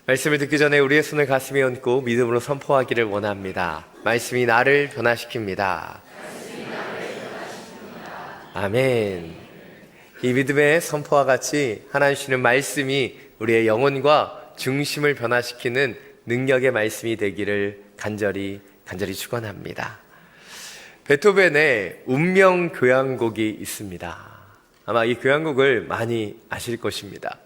말씀을 듣기 전에 우리의 손을 가슴에 얹고 믿음으로 선포하기를 원합니다. 말씀이 나를 변화시킵니다. 아멘. 이 믿음의 선포와 같이 하나님 주시는 말씀이 우리의 영혼과 중심을 변화시키는 능력의 말씀이 되기를 간절히 축원합니다. 베토벤의 운명 교향곡이 있습니다. 아마 이 교향곡을 많이 아실 것입니다.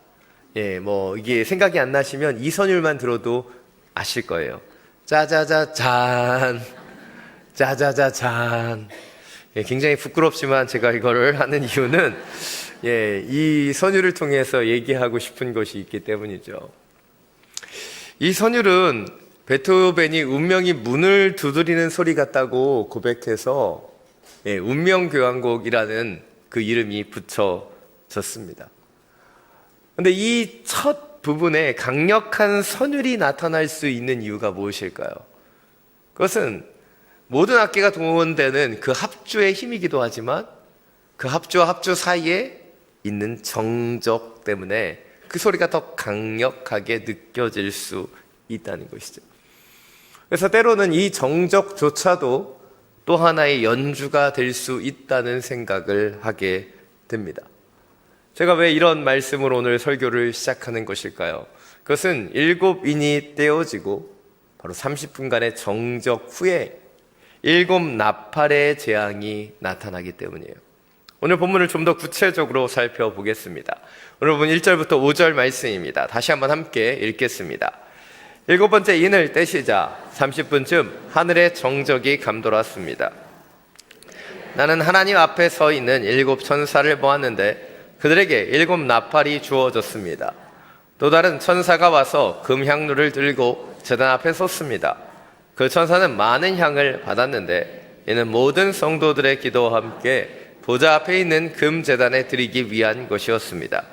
이게 생각이 안 나시면 이 선율만 들어도 아실 거예요. 짜자자잔, 짜자자잔. 굉장히 부끄럽지만 제가 이거를 하는 이유는 이 선율을 통해서 얘기하고 싶은 것이 있기 때문이죠. 이 선율은 베토벤이 운명이 문을 두드리는 소리 같다고 고백해서 운명교향곡이라는 그 이름이 붙여졌습니다. 그런데 이 첫 부분에 강력한 선율이 나타날 수 있는 이유가 무엇일까요? 그것은 모든 악기가 동원되는 그 합주의 힘이기도 하지만 그 합주와 합주 사이에 있는 정적 때문에 그 소리가 더 강력하게 느껴질 수 있다는 것이죠. 그래서 때로는 이 정적조차도 또 하나의 연주가 될 수 있다는 생각을 하게 됩니다. 제가 왜 이런 말씀으로 오늘 설교를 시작하는 것일까요? 그것은 7인이 떼어지고 바로 30분간의 정적 후에 7 나팔의 재앙이 나타나기 때문이에요. 오늘 본문을 좀 더 구체적으로 살펴보겠습니다. 오늘 본문 1절부터 5절 말씀입니다. 다시 한번 함께 읽겠습니다. 7번째 인을 떼시자 30분쯤 하늘의 정적이 감돌았습니다. 나는 하나님 앞에 서 있는 7 천사를 보았는데 그들에게 7 나팔이 주어졌습니다. 또 다른 천사가 와서 금향로를 들고 제단 앞에 섰습니다. 그 천사는 많은 향을 받았는데 이는 모든 성도들의 기도와 함께 보좌 앞에 있는 금 제단에 드리기 위한 것이었습니다.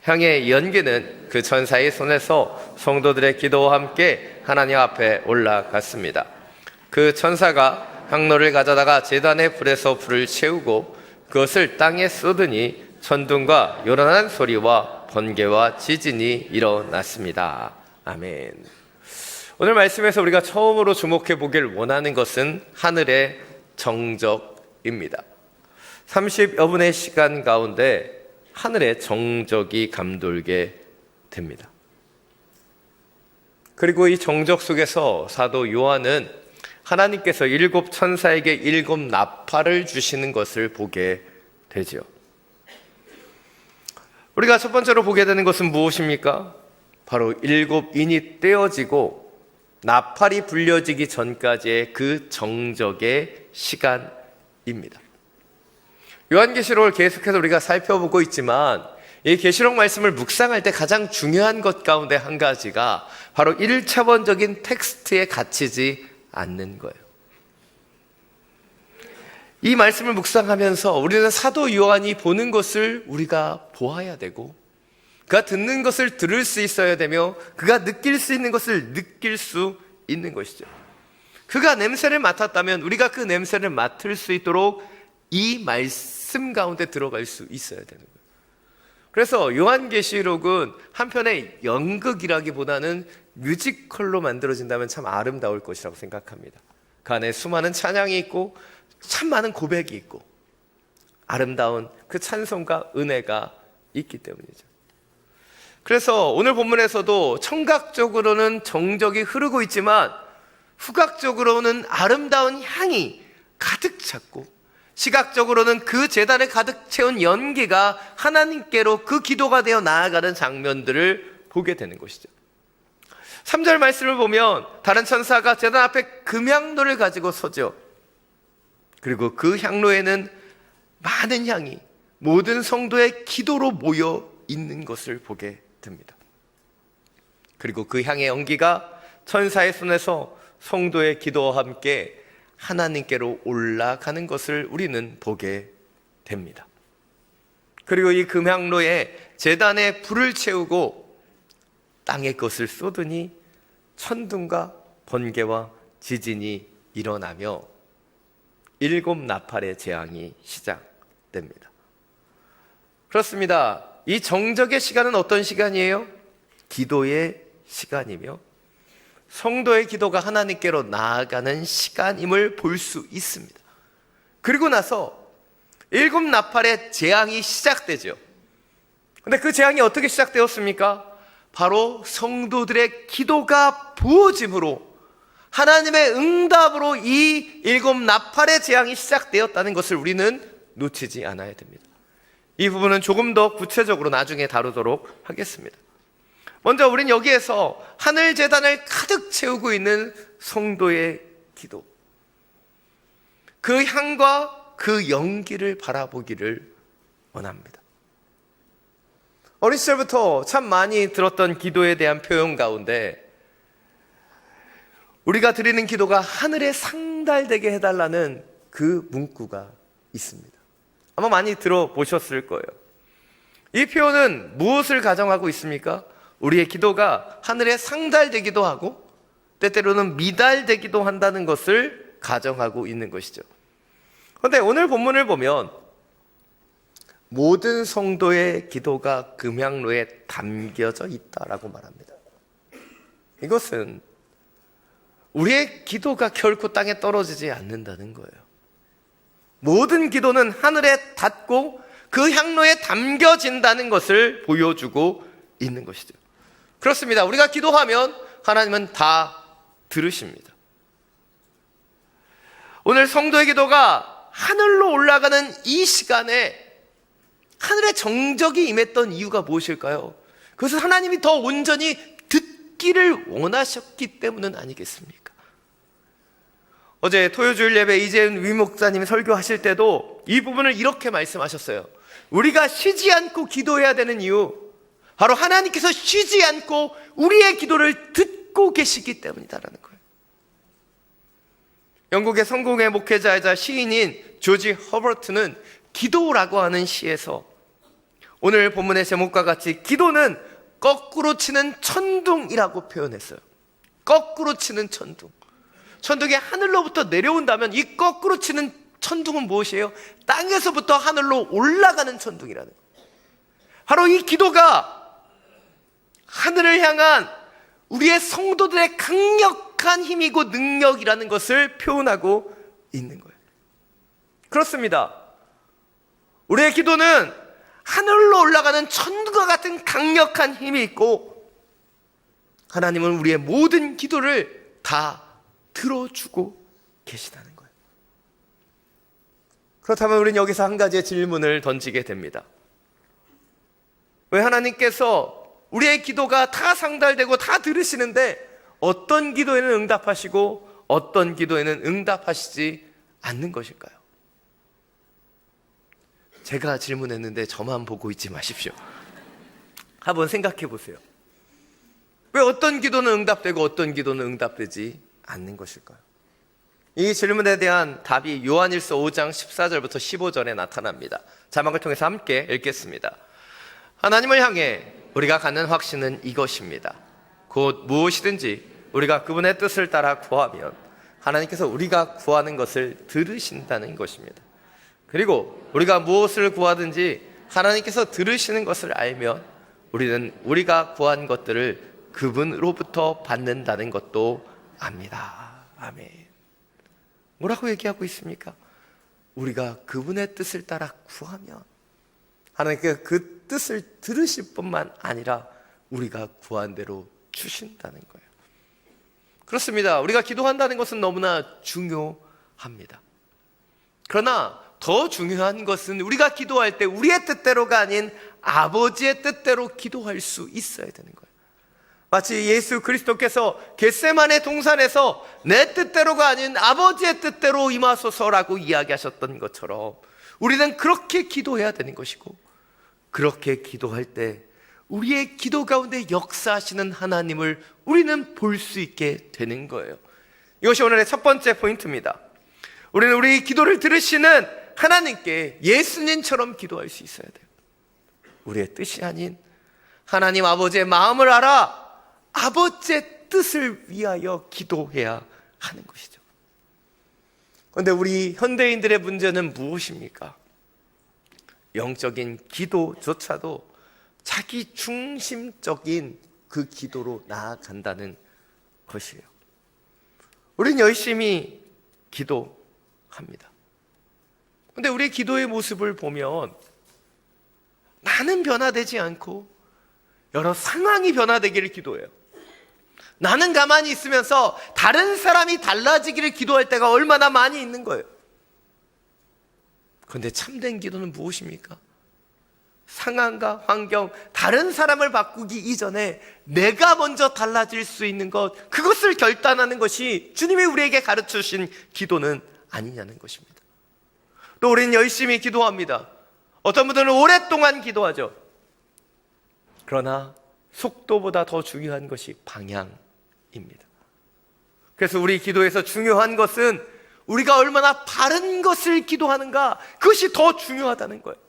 향의 연기는 그 천사의 손에서 성도들의 기도와 함께 하나님 앞에 올라갔습니다. 그 천사가 향로를 가져다가 제단의 불에서 불을 채우고 그것을 땅에 쏟으니 천둥과 요란한 소리와 번개와 지진이 일어났습니다. 아멘. 오늘 말씀에서 우리가 처음으로 주목해 보길 원하는 것은 하늘의 정적입니다. 30여 분의 시간 가운데 하늘의 정적이 감돌게 됩니다. 그리고 이 정적 속에서 사도 요한은 하나님께서 7 천사에게 7 나팔을 주시는 것을 보게 되죠. 우리가 첫 번째로 보게 되는 것은 무엇입니까? 바로 7인이 떼어지고 나팔이 불려지기 전까지의 그 정적의 시간입니다. 요한계시록을 계속해서 우리가 살펴보고 있지만 이 계시록 말씀을 묵상할 때 가장 중요한 것 가운데 한 가지가 바로 1차원적인 텍스트에 갇히지 않는 거예요. 이 말씀을 묵상하면서 우리는 사도 요한이 보는 것을 우리가 보아야 되고 그가 듣는 것을 들을 수 있어야 되며 그가 느낄 수 있는 것을 느낄 수 있는 것이죠. 그가 냄새를 맡았다면 우리가 그 냄새를 맡을 수 있도록 이 말씀 가운데 들어갈 수 있어야 되는 거예요. 그래서 요한계시록은 한편의 연극이라기보다는 뮤지컬로 만들어진다면 참 아름다울 것이라고 생각합니다. 그 안에 수많은 찬양이 있고 참 많은 고백이 있고 아름다운 그 찬송과 은혜가 있기 때문이죠. 그래서 오늘 본문에서도 청각적으로는 정적이 흐르고 있지만 후각적으로는 아름다운 향이 가득 찼고 시각적으로는 그 제단에 가득 채운 연기가 하나님께로 그 기도가 되어 나아가는 장면들을 보게 되는 것이죠. 3절 말씀을 보면 다른 천사가 제단 앞에 금향로를 가지고 서죠. 그리고 그 향로에는 많은 향이 모든 성도의 기도로 모여 있는 것을 보게 됩니다. 그리고 그 향의 연기가 천사의 손에서 성도의 기도와 함께 하나님께로 올라가는 것을 우리는 보게 됩니다. 그리고 이 금향로에 제단에 불을 채우고 땅에 것을 쏟으니 천둥과 번개와 지진이 일어나며 7 나팔의 재앙이 시작됩니다. 그렇습니다. 이 정적의 시간은 어떤 시간이에요? 기도의 시간이며 성도의 기도가 하나님께로 나아가는 시간임을 볼 수 있습니다. 그리고 나서 일곱 나팔의 재앙이 시작되죠. 근데 그 재앙이 어떻게 시작되었습니까? 바로 성도들의 기도가 부어짐으로, 하나님의 응답으로 이 일곱 나팔의 재앙이 시작되었다는 것을 우리는 놓치지 않아야 됩니다. 이 부분은 조금 더 구체적으로 나중에 다루도록 하겠습니다. 먼저 우린 여기에서 하늘 제단을 가득 채우고 있는 성도의 기도, 그 향과 그 연기를 바라보기를 원합니다. 어린 시절부터 참 많이 들었던 기도에 대한 표현 가운데 우리가 드리는 기도가 하늘에 상달되게 해달라는 그 문구가 있습니다. 아마 많이 들어보셨을 거예요. 이 표현은 무엇을 가정하고 있습니까? 우리의 기도가 하늘에 상달되기도 하고 때때로는 미달되기도 한다는 것을 가정하고 있는 것이죠. 그런데 오늘 본문을 보면 모든 성도의 기도가 금향로에 담겨져 있다라고 말합니다. 이것은 우리의 기도가 결코 땅에 떨어지지 않는다는 거예요. 모든 기도는 하늘에 닿고 그 향로에 담겨진다는 것을 보여주고 있는 것이죠. 그렇습니다. 우리가 기도하면 하나님은 다 들으십니다. 오늘 성도의 기도가 하늘로 올라가는 이 시간에 하늘의 정적이 임했던 이유가 무엇일까요? 그것은 하나님이 더 온전히 듣기를 원하셨기 때문은 아니겠습니까? 어제 토요주일 예배 이재은 위목사님이 설교하실 때도 이 부분을 이렇게 말씀하셨어요. 우리가 쉬지 않고 기도해야 되는 이유, 바로 하나님께서 쉬지 않고 우리의 기도를 듣고 계시기 때문이다라는 거예요. 영국의 성공의 목회자이자 시인인 조지 허버트는 기도라고 하는 시에서 오늘 본문의 제목과 같이 기도는 거꾸로 치는 천둥이라고 표현했어요. 거꾸로 치는 천둥. 천둥이 하늘로부터 내려온다면 이 거꾸로 치는 천둥은 무엇이에요? 땅에서부터 하늘로 올라가는 천둥이라는 거예요. 바로 이 기도가 하늘을 향한 우리의 성도들의 강력한 힘이고 능력이라는 것을 표현하고 있는 거예요. 그렇습니다. 우리의 기도는 하늘로 올라가는 천둥과 같은 강력한 힘이 있고 하나님은 우리의 모든 기도를 다 들어주고 계시다는 거예요. 그렇다면 우리는 여기서 한 가지의 질문을 던지게 됩니다. 왜 하나님께서 우리의 기도가 다 상달되고 다 들으시는데 어떤 기도에는 응답하시고 어떤 기도에는 응답하시지 않는 것일까요? 제가 질문했는데 저만 보고 있지 마십시오. 한번 생각해 보세요. 왜 어떤 기도는 응답되고 어떤 기도는 응답되지 않는 것일까요? 이 질문에 대한 답이 요한일서 5장 14절부터 15절에 나타납니다. 자막을 통해서 함께 읽겠습니다. 하나님을 향해 우리가 갖는 확신은 이것입니다. 곧 무엇이든지 우리가 그분의 뜻을 따라 구하면 하나님께서 우리가 구하는 것을 들으신다는 것입니다. 그리고 우리가 무엇을 구하든지 하나님께서 들으시는 것을 알면 우리는 우리가 구한 것들을 그분으로부터 받는다는 것도 압니다. 아멘. 뭐라고 얘기하고 있습니까? 우리가 그분의 뜻을 따라 구하면 하나님께서 그 뜻을 들으실 뿐만 아니라 우리가 구한 대로 주신다는 거예요. 그렇습니다. 우리가 기도한다는 것은 너무나 중요합니다. 그러나 더 중요한 것은 우리가 기도할 때 우리의 뜻대로가 아닌 아버지의 뜻대로 기도할 수 있어야 되는 거예요. 마치 예수 그리스도께서 겟세마네 동산에서 내 뜻대로가 아닌 아버지의 뜻대로 임하소서라고 이야기하셨던 것처럼 우리는 그렇게 기도해야 되는 것이고, 그렇게 기도할 때 우리의 기도 가운데 역사하시는 하나님을 우리는 볼 수 있게 되는 거예요. 이것이 오늘의 첫 번째 포인트입니다. 우리는 우리 기도를 들으시는 하나님께 예수님처럼 기도할 수 있어야 돼요. 우리의 뜻이 아닌 하나님 아버지의 마음을 알아 아버지의 뜻을 위하여 기도해야 하는 것이죠. 그런데 우리 현대인들의 문제는 무엇입니까? 영적인 기도조차도 자기 중심적인 그 기도로 나아간다는 것이에요. 우린 열심히 기도합니다. 근데 우리의 기도의 모습을 보면 나는 변화되지 않고 여러 상황이 변화되기를 기도해요. 나는 가만히 있으면서 다른 사람이 달라지기를 기도할 때가 얼마나 많이 있는 거예요. 그런데 참된 기도는 무엇입니까? 상황과 환경, 다른 사람을 바꾸기 이전에 내가 먼저 달라질 수 있는 것, 그것을 결단하는 것이 주님이 우리에게 가르쳐 주신 기도는 아니냐는 것입니다. 또 우리는 열심히 기도합니다. 어떤 분들은 오랫동안 기도하죠. 그러나 속도보다 더 중요한 것이 방향입니다. 그래서 우리 기도에서 중요한 것은 우리가 얼마나 바른 것을 기도하는가, 그것이 더 중요하다는 거예요.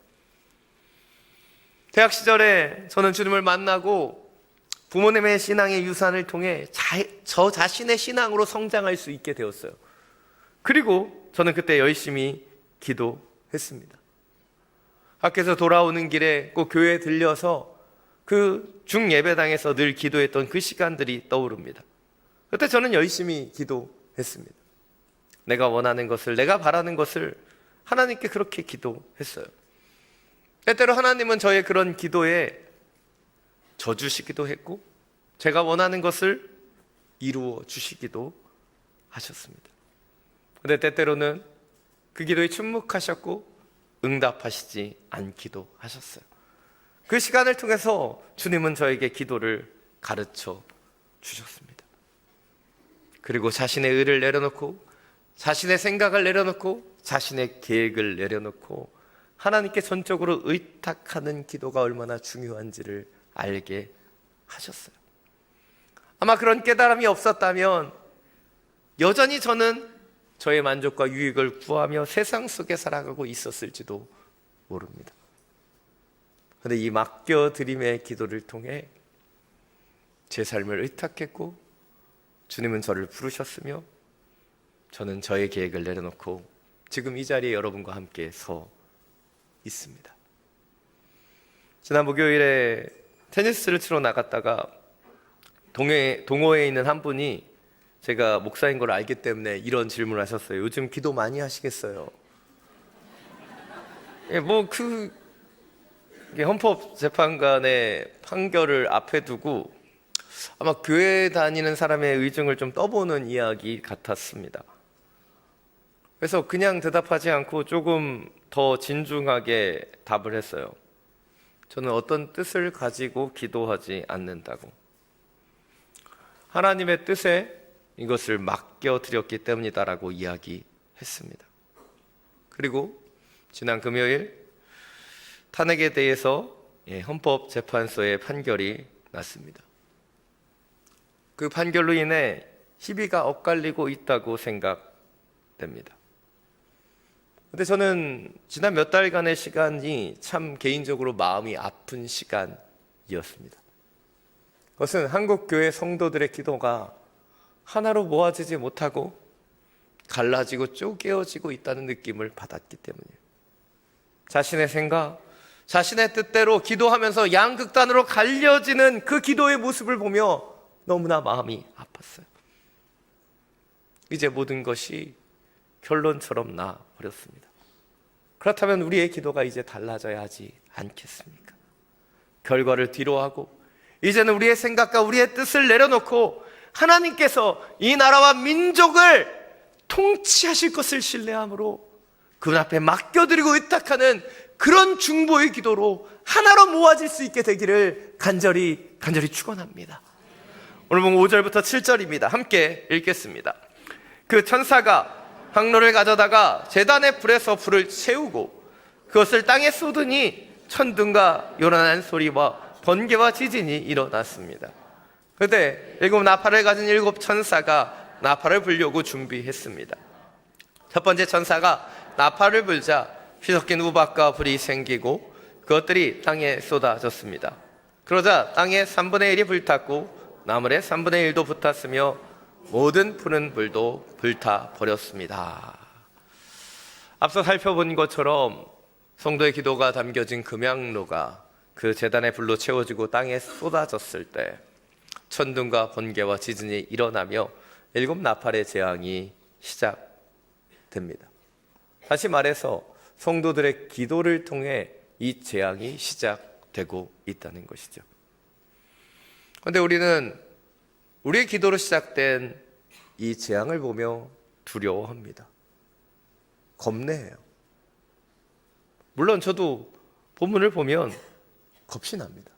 대학 시절에 저는 주님을 만나고 부모님의 신앙의 유산을 통해 저 자신의 신앙으로 성장할 수 있게 되었어요. 그리고 저는 그때 열심히 기도했습니다. 학교에서 돌아오는 길에 꼭 교회에 들려서 그 중예배당에서 늘 기도했던 그 시간들이 떠오릅니다. 그때 저는 열심히 기도했습니다. 내가 원하는 것을, 내가 바라는 것을 하나님께 그렇게 기도했어요. 때때로 하나님은 저의 그런 기도에 져주시기도 했고 제가 원하는 것을 이루어 주시기도 하셨습니다. 그런데 때때로는 그 기도에 침묵하셨고 응답하시지 않기도 하셨어요. 그 시간을 통해서 주님은 저에게 기도를 가르쳐 주셨습니다. 그리고 자신의 의를 내려놓고 자신의 생각을 내려놓고 자신의 계획을 내려놓고 하나님께 전적으로 의탁하는 기도가 얼마나 중요한지를 알게 하셨어요. 아마 그런 깨달음이 없었다면 여전히 저는 저의 만족과 유익을 구하며 세상 속에 살아가고 있었을지도 모릅니다. 그런데 이 맡겨드림의 기도를 통해 제 삶을 의탁했고 주님은 저를 부르셨으며 저는 저의 계획을 내려놓고 지금 이 자리에 여러분과 함께 서 있습니다. 지난 목요일에 테니스를 치러 나갔다가 동호회에 있는 한 분이 제가 목사인 걸 알기 때문에 이런 질문을 하셨어요. 요즘 기도 많이 하시겠어요? 헌법재판관의 판결을 앞에 두고 아마 교회 다니는 사람의 의중을 좀 떠보는 이야기 같았습니다. 그래서 그냥 대답하지 않고 조금 더 진중하게 답을 했어요. 저는 어떤 뜻을 가지고 기도하지 않는다고. 하나님의 뜻에 이것을 맡겨드렸기 때문이다라고 이야기했습니다. 그리고 지난 금요일 탄핵에 대해서 헌법재판소의 판결이 났습니다. 그 판결로 인해 시비가 엇갈리고 있다고 생각됩니다. 근데 저는 지난 몇 달간의 시간이 참 개인적으로 마음이 아픈 시간이었습니다. 그것은 한국교회 성도들의 기도가 하나로 모아지지 못하고 갈라지고 쪼개어지고 있다는 느낌을 받았기 때문이에요. 자신의 생각, 자신의 뜻대로 기도하면서 양극단으로 갈려지는 그 기도의 모습을 보며 너무나 마음이 아팠어요. 이제 모든 것이 결론처럼 나버렸습니다. 그렇다면 우리의 기도가 이제 달라져야 하지 않겠습니까? 결과를 뒤로하고 이제는 우리의 생각과 우리의 뜻을 내려놓고 하나님께서 이 나라와 민족을 통치하실 것을 신뢰함으로 그분 앞에 맡겨드리고 의탁하는 그런 중보의 기도로 하나로 모아질 수 있게 되기를 간절히 축원합니다. 오늘 본 5절부터 7절입니다. 함께 읽겠습니다. 그 천사가 황로를 가져다가 제단의 불에서 불을 채우고 그것을 땅에 쏟으니 천둥과 요란한 소리와 번개와 지진이 일어났습니다. 그때 7 나팔을 가진 7 천사가 나팔을 불려고 준비했습니다. 첫 번째 천사가 나팔을 불자 휘섞인 우박과 불이 생기고 그것들이 땅에 쏟아졌습니다. 그러자 땅의 3분의 1이 불탔고 나물의 3분의 1도 붙었으며 모든 푸른 불도 불타버렸습니다. 앞서 살펴본 것처럼 성도의 기도가 담겨진 금양로가 그 제단의 불로 채워지고 땅에 쏟아졌을 때 천둥과 번개와 지진이 일어나며 7 나팔의 재앙이 시작됩니다. 다시 말해서 성도들의 기도를 통해 이 재앙이 시작되고 있다는 것이죠. 그런데 우리는 우리의 기도로 시작된 이 재앙을 보며 두려워합니다. 겁내요. 물론 저도 본문을 보면 겁이 납니다.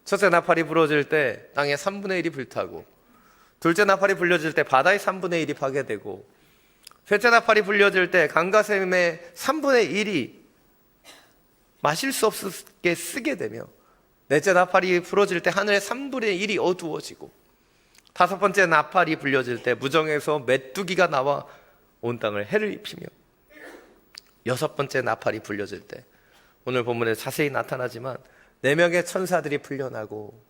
첫째 나팔이 부러질 때 땅의 3분의 1이 불타고, 둘째 나팔이 불려질 때 바다의 3분의 1이 파괴되고, 셋째 나팔이 불려질 때 강과 샘의 3분의 1이 마실 수 없게 쓰게 되며, 넷째 나팔이 부러질 때 하늘의 3분의 1이 어두워지고, 다섯 번째 나팔이 불려질 때 무정에서 메뚜기가 나와 온 땅을 해를 입히며, 여섯 번째 나팔이 불려질 때 오늘 본문에 자세히 나타나지만 4명의 천사들이 풀려나고,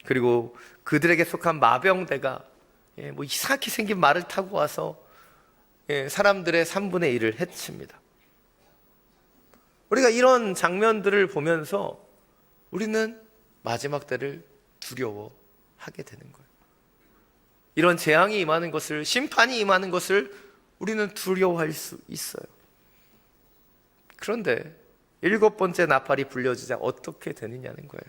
그리고 그들에게 속한 마병대가 뭐 이상하게 생긴 말을 타고 와서 사람들의 3분의 1을 해칩니다. 우리가 이런 장면들을 보면서 우리는 마지막 때를 두려워하게 되는 거예요. 이런 재앙이 임하는 것을, 심판이 임하는 것을 우리는 두려워할 수 있어요. 그런데 7번째 나팔이 불려지자 어떻게 되느냐는 거예요.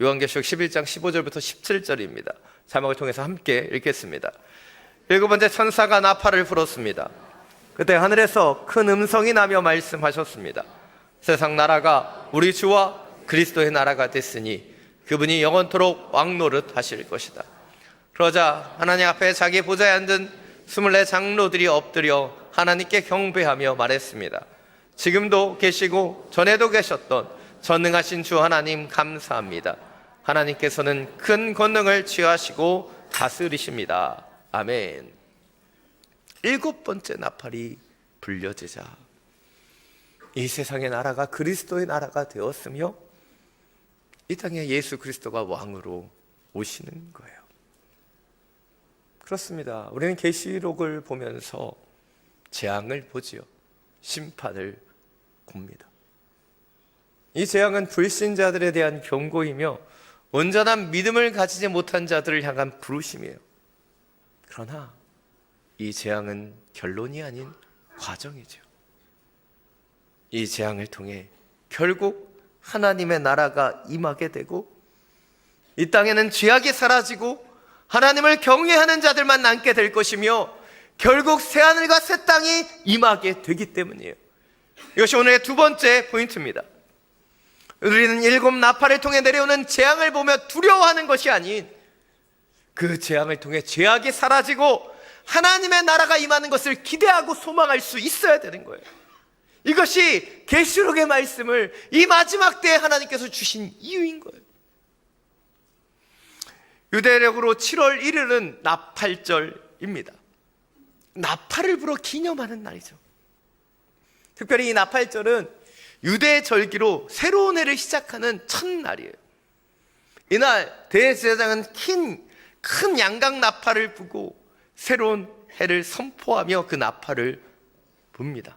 요한계시록 11장 15절부터 17절입니다. 자막을 통해서 함께 읽겠습니다. 7번째 천사가 나팔을 불었습니다. 그때 하늘에서 큰 음성이 나며 말씀하셨습니다. 세상 나라가 우리 주와 그리스도의 나라가 됐으니 그분이 영원토록 왕노릇 하실 것이다. 그러자 하나님 앞에 자기 보좌에 앉은 24 장로들이 엎드려 하나님께 경배하며 말했습니다. 지금도 계시고 전에도 계셨던 전능하신 주 하나님 감사합니다. 하나님께서는 큰 권능을 취하시고 다스리십니다. 아멘. 7번째 나팔이 불려지자 이 세상의 나라가 그리스도의 나라가 되었으며 이 땅에 예수 그리스도가 왕으로 오시는 거예요. 그렇습니다. 우리는 계시록을 보면서 재앙을 보지요. 심판을 봅니다. 이 재앙은 불신자들에 대한 경고이며 온전한 믿음을 가지지 못한 자들을 향한 부르심이에요. 그러나 이 재앙은 결론이 아닌 과정이죠. 이 재앙을 통해 결국 하나님의 나라가 임하게 되고, 이 땅에는 죄악이 사라지고 하나님을 경외하는 자들만 남게 될 것이며, 결국 새하늘과 새 땅이 임하게 되기 때문이에요. 이것이 오늘의 두 번째 포인트입니다. 우리는 7 나팔을 통해 내려오는 재앙을 보며 두려워하는 것이 아닌 그 재앙을 통해 죄악이 사라지고 하나님의 나라가 임하는 것을 기대하고 소망할 수 있어야 되는 거예요. 이것이 계시록의 말씀을 이 마지막 때에 하나님께서 주신 이유인 거예요. 유대력으로 7월 1일은 나팔절입니다. 나팔을 불어 기념하는 날이죠. 특별히 이 나팔절은 유대 절기로 새로운 해를 시작하는 첫날이에요. 이날 대제사장은 큰 양각 나팔을 부고 새로운 해를 선포하며 그 나팔을 붑니다.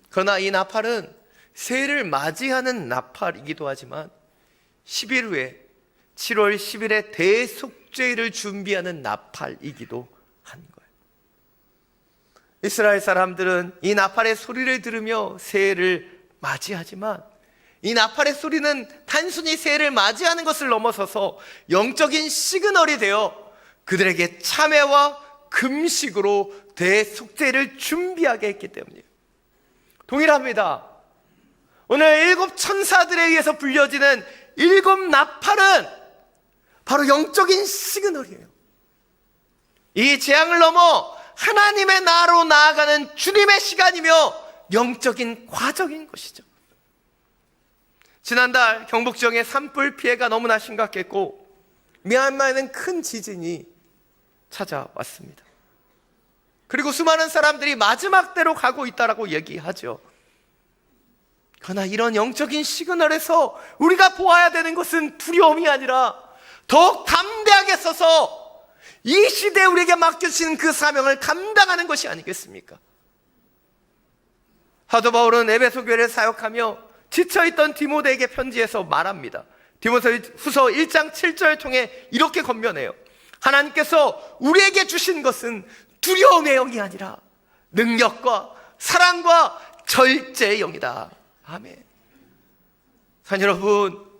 그러나 이 나팔은 새해를 맞이하는 나팔이기도 하지만 10일 후에 7월 10일에 대속죄를 준비하는 나팔이기도 한 거예요. 이스라엘 사람들은 이 나팔의 소리를 들으며 새해를 맞이하지만 이 나팔의 소리는 단순히 새해를 맞이하는 것을 넘어서서 영적인 시그널이 되어 그들에게 참회와 금식으로 대속죄를 준비하게 했기 때문이에요. 동일합니다. 오늘 7 천사들에 의해서 불려지는 7 나팔은 바로 영적인 시그널이에요. 이 재앙을 넘어 하나님의 나라로 나아가는 주님의 시간이며 영적인 과정인 것이죠. 지난달 경북 지역의 산불 피해가 너무나 심각했고 미얀마에는 큰 지진이 찾아왔습니다. 그리고 수많은 사람들이 마지막 때로 가고 있다라고 얘기하죠. 그러나 이런 영적인 시그널에서 우리가 보아야 되는 것은 두려움이 아니라 더욱 담대하게 서서 이 시대에 우리에게 맡겨주신 그 사명을 감당하는 것이 아니겠습니까? 사도 바울은 에베소 교회를 사역하며 지쳐있던 디모데에게 편지에서 말합니다. 디모데후서 1장 7절 통해 이렇게 권면해요. 하나님께서 우리에게 주신 것은 두려움의 영이 아니라 능력과 사랑과 절제의 영이다. 아멘. 사랑 여러분,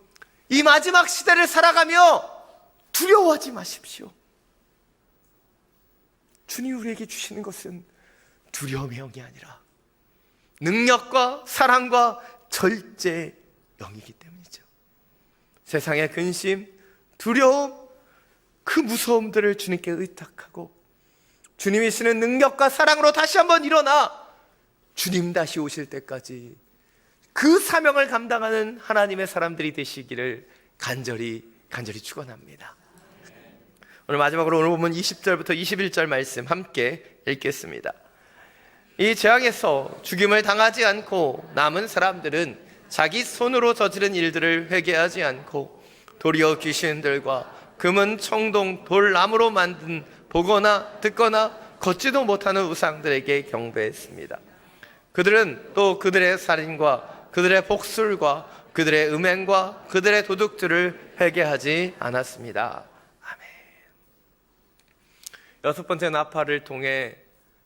이 마지막 시대를 살아가며 두려워하지 마십시오. 주님 우리에게 주시는 것은 두려움의 영이 아니라 능력과 사랑과 절제의 영이기 때문이죠. 세상의 근심, 두려움, 그 무서움들을 주님께 의탁하고 주님이 주시는 능력과 사랑으로 다시 한번 일어나 주님 다시 오실 때까지 그 사명을 감당하는 하나님의 사람들이 되시기를 간절히 축원합니다. 오늘 마지막으로 오늘 보면 20절부터 21절 말씀 함께 읽겠습니다. 이 재앙에서 죽임을 당하지 않고 남은 사람들은 자기 손으로 저지른 일들을 회개하지 않고 도리어 귀신들과 금은 청동 돌나무로 만든 보거나 듣거나 걷지도 못하는 우상들에게 경배했습니다. 그들은 또 그들의 살인과 그들의 복술과 그들의 음행과 그들의 도둑들을 회개하지 않았습니다. 아멘. 여섯 번째 나팔을 통해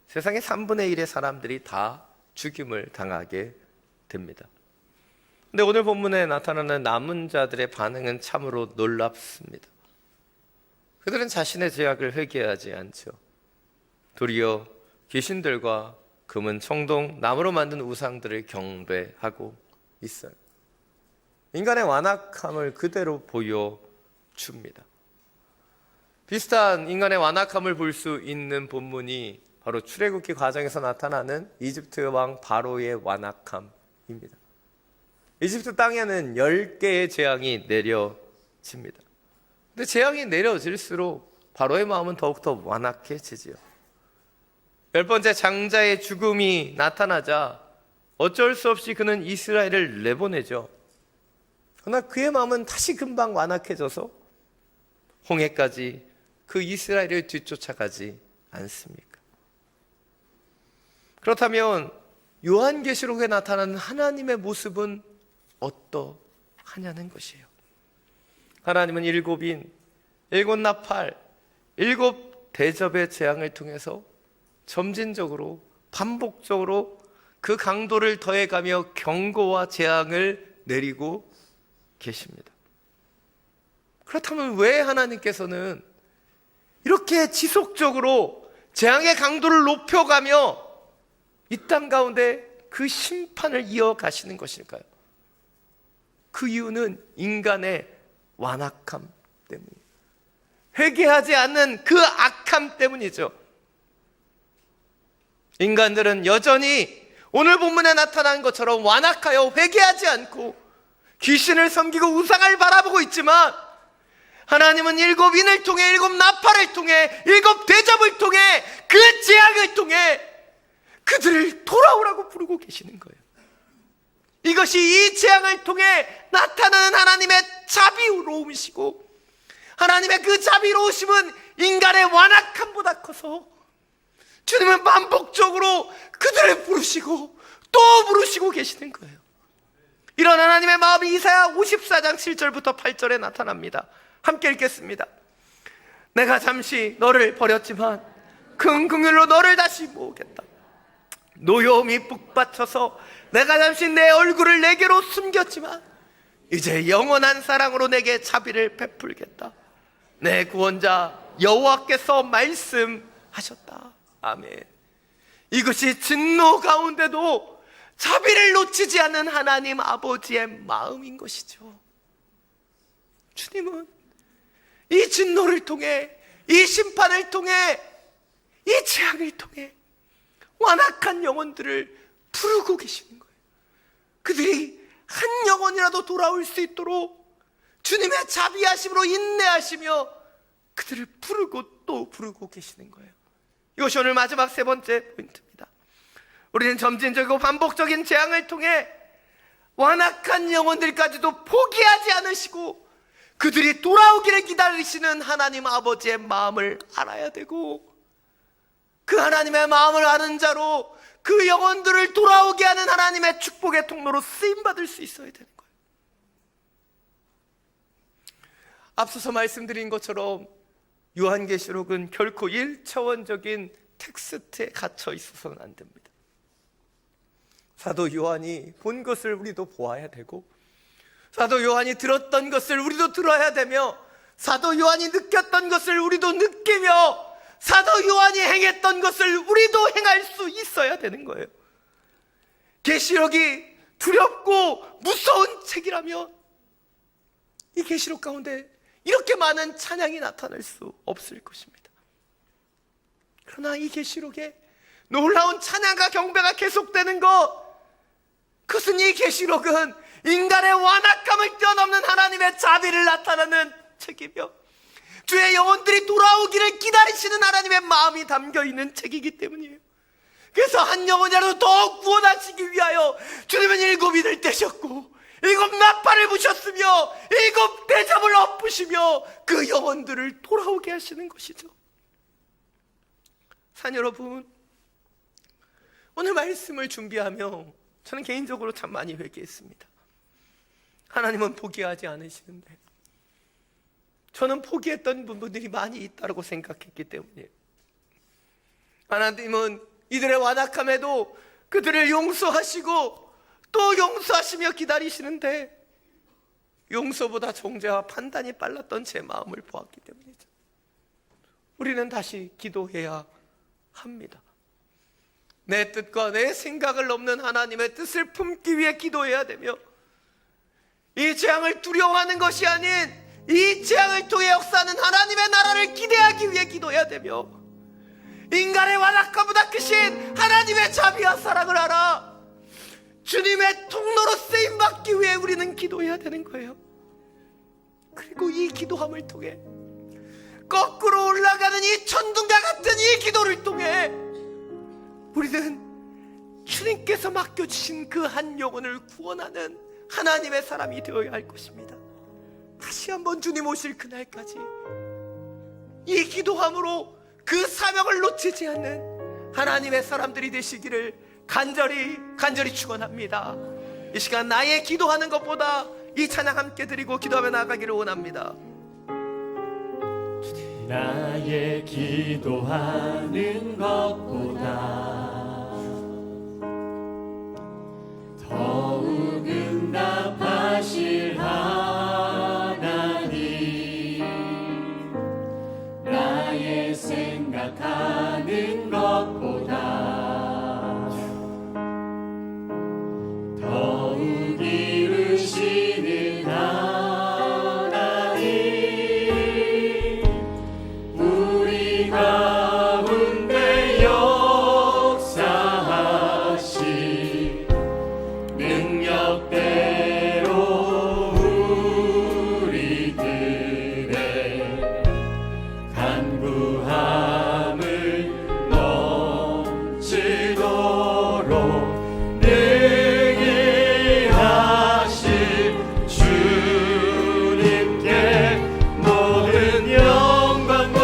세상의 3분의 1의 사람들이 다 죽임을 당하게 됩니다. 근데 오늘 본문에 나타나는 남은 자들의 반응은 참으로 놀랍습니다. 그들은 자신의 죄악을 회개하지 않죠. 도리어 귀신들과 금은 청동, 나무로 만든 우상들을 경배하고 있어요. 인간의 완악함을 그대로 보여줍니다. 비슷한 인간의 완악함을 볼 수 있는 본문이 바로 출애굽기 과정에서 나타나는 이집트 왕 바로의 완악함입니다. 이집트 땅에는 10개의 재앙이 내려집니다. 근데 재앙이 내려질수록 바로의 마음은 더욱더 완악해지지요. 10번째 장자의 죽음이 나타나자 어쩔 수 없이 그는 이스라엘을 내보내죠. 그러나 그의 마음은 다시 금방 완악해져서 홍해까지 그 이스라엘을 뒤쫓아가지 않습니까? 그렇다면 요한계시록에 나타나는 하나님의 모습은 어떠하냐는 것이에요. 하나님은 일곱 나팔, 7 대접의 재앙을 통해서 점진적으로 반복적으로 그 강도를 더해가며 경고와 재앙을 내리고 계십니다. 그렇다면 왜 하나님께서는 이렇게 지속적으로 재앙의 강도를 높여가며 이 땅 가운데 그 심판을 이어가시는 것일까요? 그 이유는 인간의 완악함 때문이에요. 회개하지 않는 그 악함 때문이죠. 인간들은 여전히 오늘 본문에 나타난 것처럼 완악하여 회개하지 않고 귀신을 섬기고 우상을 바라보고 있지만 하나님은 7 인을 통해 7 나팔을 통해 7 대접을 통해 그 재앙을 통해 그들을 돌아오라고 부르고 계시는 거예요. 이것이 이 재앙을 통해 나타나는 하나님의 자비로우시고 하나님의 그 자비로우심은 인간의 완악함보다 커서 주님은 반복적으로 그들을 부르시고 또 부르시고 계시는 거예요. 이런 하나님의 마음이 이사야 54장 7절부터 8절에 나타납니다. 함께 읽겠습니다. 내가 잠시 너를 버렸지만 큰 긍휼로 너를 다시 모으겠다. 노여움이 북받쳐서 내가 잠시 내 얼굴을 내게로 숨겼지만 이제 영원한 사랑으로 내게 자비를 베풀겠다. 내 구원자 여호와께서 말씀하셨다. 아멘. 이것이 진노 가운데도 자비를 놓치지 않는 하나님 아버지의 마음인 것이죠. 주님은 이 진노를 통해, 이 심판을 통해, 이 재앙을 통해 완악한 영혼들을 부르고 계시는 거예요. 그들이 한 영혼이라도 돌아올 수 있도록 주님의 자비하심으로 인내하시며 그들을 부르고 또 부르고 계시는 거예요. 이것이 오늘 마지막 3번째 포인트입니다. 우리는 점진적이고 반복적인 재앙을 통해 완악한 영혼들까지도 포기하지 않으시고 그들이 돌아오기를 기다리시는 하나님 아버지의 마음을 알아야 되고 그 하나님의 마음을 아는 자로 그 영혼들을 돌아오게 하는 하나님의 축복의 통로로 쓰임받을 수 있어야 되는 거예요. 앞서서 말씀드린 것처럼 요한계시록은 결코 1차원적인 텍스트에 갇혀 있어서는 안 됩니다. 사도 요한이 본 것을 우리도 보아야 되고, 사도 요한이 들었던 것을 우리도 들어야 되며, 사도 요한이 느꼈던 것을 우리도 느끼며, 사도 요한이 행했던 것을 우리도 행할 수 있어야 되는 거예요. 계시록이 두렵고 무서운 책이라면 이 계시록 가운데 이렇게 많은 찬양이 나타날 수 없을 것입니다. 그러나 이 계시록에 놀라운 찬양과 경배가 계속되는 것, 그것은 이 계시록은 인간의 완악감을 뛰어넘는 하나님의 자비를 나타내는 책이며, 주의 영혼들이 돌아오기를 기다리시는 하나님의 마음이 담겨있는 책이기 때문이에요. 그래서 한 영혼이라도 더 구원하시기 위하여 주님은 7 이를 떼셨고 7 나팔을 부셨으며 7 대접을 엎으시며 그 영혼들을 돌아오게 하시는 것이죠. 산 여러분, 오늘 말씀을 준비하며 저는 개인적으로 참 많이 회개했습니다. 하나님은 포기하지 않으시는데 저는 포기했던 부분들이 많이 있다고 생각했기 때문이에요. 하나님은 이들의 완악함에도 그들을 용서하시고 또 용서하시며 기다리시는데, 용서보다 정죄와 판단이 빨랐던 제 마음을 보았기 때문이죠. 우리는 다시 기도해야 합니다. 내 뜻과 내 생각을 넘는 하나님의 뜻을 품기 위해 기도해야 되며, 이 재앙을 두려워하는 것이 아닌 이 재앙을 통해 역사하는 하나님의 나라를 기대하기 위해 기도해야 되며, 인간의 완악함보다 크신 하나님의 자비와 사랑을 알아 주님의 통로로 쓰임받기 위해 우리는 기도해야 되는 거예요. 그리고 이 기도함을 통해, 거꾸로 올라가는 이 천둥과 같은 이 기도를 통해 우리는 주님께서 맡겨주신 그 한 영혼을 구원하는 하나님의 사람이 되어야 할 것입니다. 다시 한번 주님 오실 그날까지 이 기도함으로 그 사명을 놓치지 않는 하나님의 사람들이 되시기를 간절히 축원합니다. 이 시간 나의 기도하는 것보다 이 찬양 함께 드리고 기도하며 나아가기를 원합니다. 나의 기도하는 것보다 더욱 응답하실 하나님, 나의 생각하는 것보다 더욱 이루시는 하나님, 우리 가운데 역사하시 능력대로 우리들의 간구함을 넘치도록 능히 하실 주님께 모든 영광과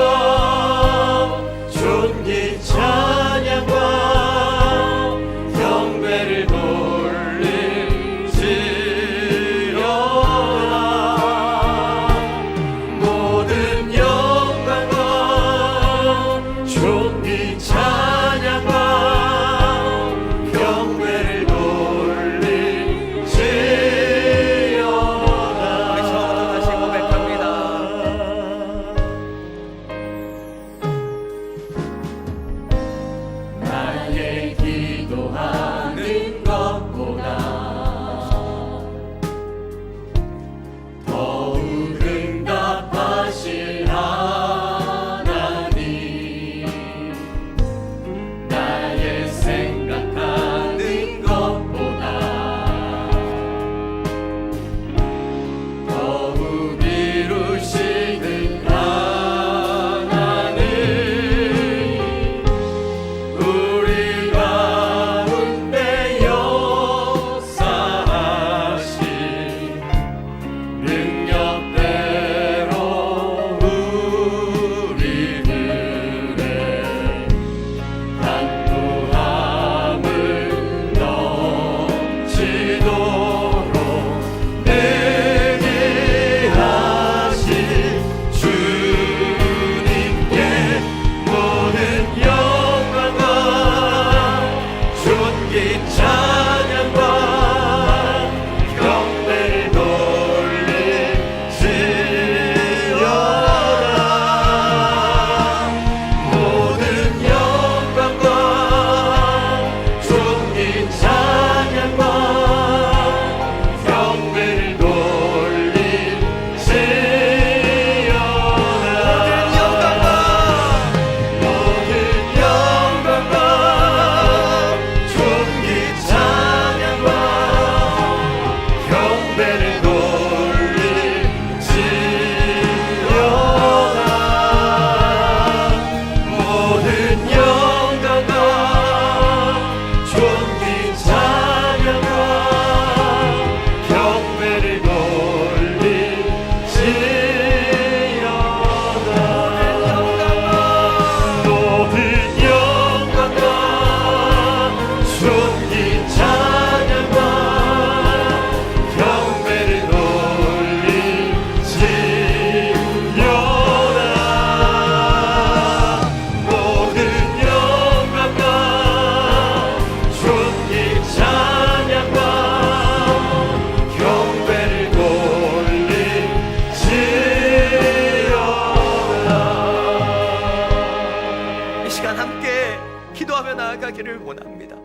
기도하며 나아가기를 원합니다.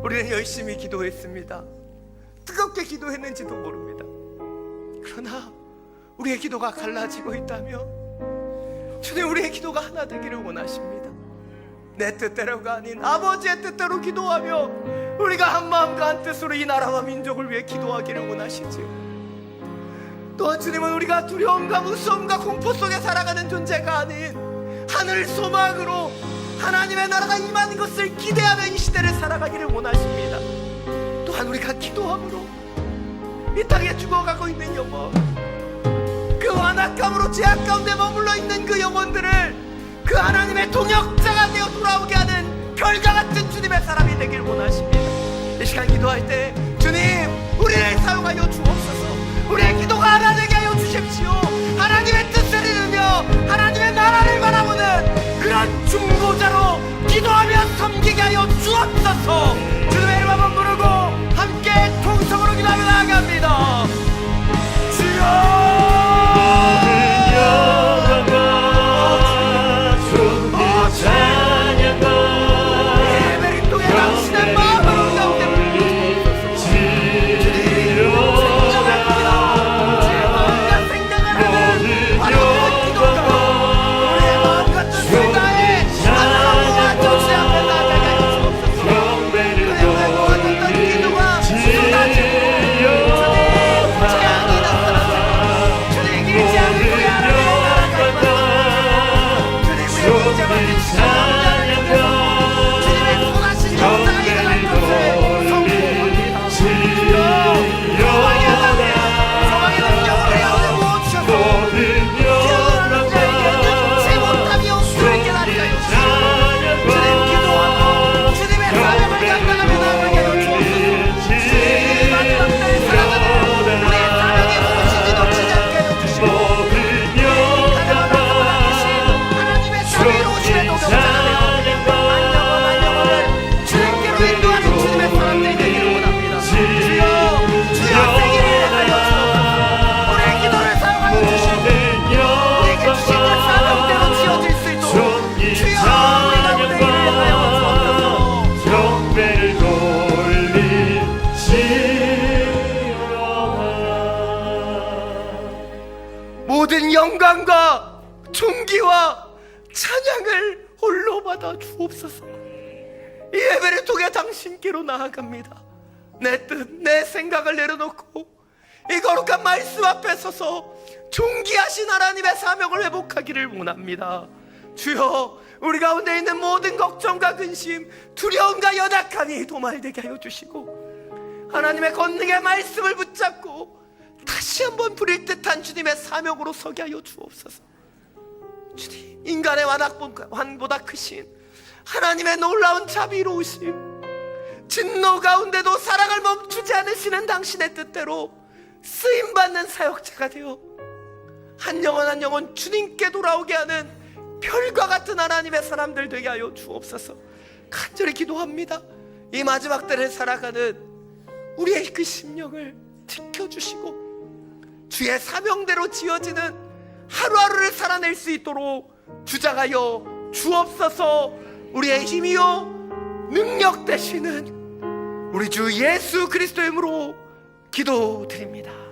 우리는 열심히 기도했습니다. 뜨겁게 기도했는지도 모릅니다. 그러나 우리의 기도가 갈라지고 있다면 주님, 우리의 기도가 하나 되기를 원하십니다. 내 뜻대로가 아닌 아버지의 뜻대로 기도하며 우리가 한 마음과 한 뜻으로 이 나라와 민족을 위해 기도하기를 원하시지요. 또한 주님은 우리가 두려움과 무서움과 공포 속에 살아가는 존재가 아닌 하늘 소망으로 하나님의 나라가 임하는 것을 기대하며 이 시대를 살아가기를 원하십니다. 또한 우리가 기도함으로 이 땅에 죽어가고 있는 영혼, 그 완악함으로 죄악 가운데 머물러 있는 그 영혼들을 그 하나님의 동역자가 되어 돌아오게 하는 별과 같은 주님의 사람이 되길 원하십니다. 이 시간 기도할 때 주님, 우리를 사용하여 주옵소서. 우리의 기도가 하나 되게 하여 주십시오. 하나님의 뜻을 이루며 하나님의 나라를 바라보는 그런 중보자로 기도하며 섬기게 하여 주옵소서. 주님의 이름 한번 부르고 함께 통성으로 기도하며 나아갑니다. 주여, 모든 영광과 존귀와 찬양을 홀로 받아 주옵소서. 이 예배를 통해 당신께로 나아갑니다. 내 뜻, 내 생각을 내려놓고 이 거룩한 말씀 앞에 서서 존귀하신 하나님의 사명을 회복하기를 원합니다. 주여, 우리 가운데 있는 모든 걱정과 근심, 두려움과 연약함이 도말되게 하여 주시고 하나님의 권능의 말씀을 붙잡고 다시 한번 부릴 듯한 주님의 사명으로 서게 하여 주옵소서. 주님, 인간의 완보다 크신 하나님의 놀라운 자비로우심, 진노 가운데도 사랑을 멈추지 않으시는 당신의 뜻대로 쓰임받는 사역자가 되어 한 영혼 한 영혼 주님께 돌아오게 하는 별과 같은 하나님의 사람들 되게 하여 주옵소서. 간절히 기도합니다. 이 마지막 때를 살아가는 우리의 그 심령을 지켜주시고 주의 사명대로 지어지는 하루하루를 살아낼 수 있도록 주장하여 주옵소서. 우리의 힘이요 능력 되시는 우리 주 예수 그리스도의 이름으로 기도드립니다.